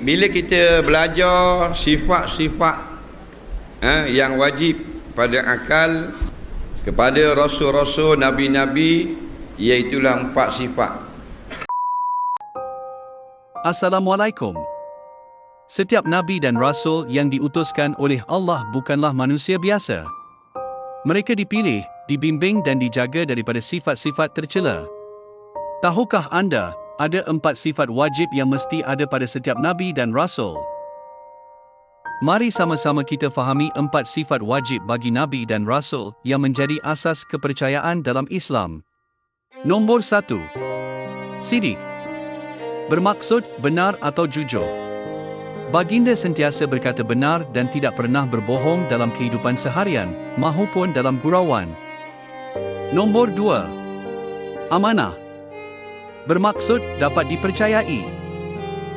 Bila kita belajar sifat-sifat yang wajib pada akal kepada rasul-rasul, nabi-nabi, iaitulah 4 sifat. Assalamualaikum. Setiap nabi dan rasul yang diutuskan oleh Allah bukanlah manusia biasa. Mereka dipilih, dibimbing dan dijaga daripada sifat-sifat tercela. Tahukah anda, ada 4 sifat wajib yang mesti ada pada setiap nabi dan rasul? Mari sama-sama kita fahami 4 sifat wajib bagi nabi dan rasul yang menjadi asas kepercayaan dalam Islam. Nombor 1. Sidik. Bermaksud benar atau jujur. Baginda sentiasa berkata benar dan tidak pernah berbohong dalam kehidupan seharian mahupun dalam gurauan. Nombor 2. Amanah. Bermaksud dapat dipercayai.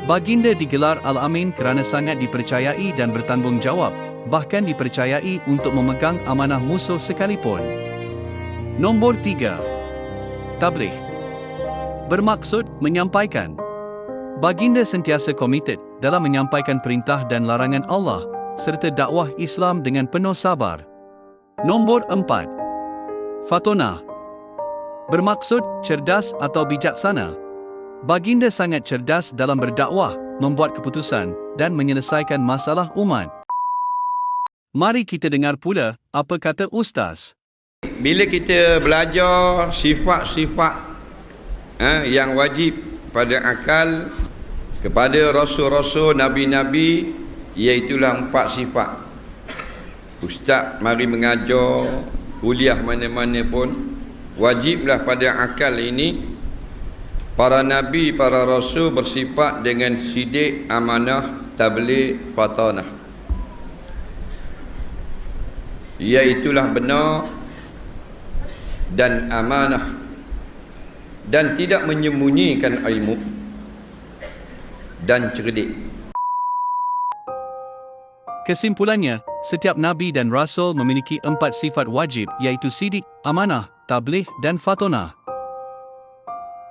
Baginda digelar Al-Amin kerana sangat dipercayai dan bertanggungjawab, bahkan dipercayai untuk memegang amanah musuh sekalipun. Nombor 3. Tabligh. Bermaksud menyampaikan. Baginda sentiasa komited dalam menyampaikan perintah dan larangan Allah, serta dakwah Islam dengan penuh sabar. Nombor 4. Fatonah. Bermaksud cerdas atau bijaksana. Baginda sangat cerdas dalam berdakwah, membuat keputusan dan menyelesaikan masalah umat. Mari kita dengar pula apa kata Ustaz. Bila kita belajar sifat-sifat yang wajib pada akal kepada rasul-rasul, nabi-nabi, iaitulah 4 sifat. Ustaz mari mengajar kuliah mana-mana pun, wajiblah pada akal ini para nabi, para rasul bersifat dengan sidik, amanah, tabligh, fatanah. Iaitulah benar dan amanah dan tidak menyembunyikan ilmu dan cerdik. Kesimpulannya, setiap nabi dan rasul memiliki 4 sifat wajib, iaitu sidik, amanah, tabligh dan fatonah.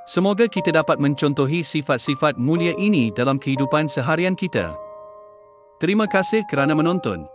Semoga kita dapat mencontohi sifat-sifat mulia ini dalam kehidupan seharian kita. Terima kasih kerana menonton.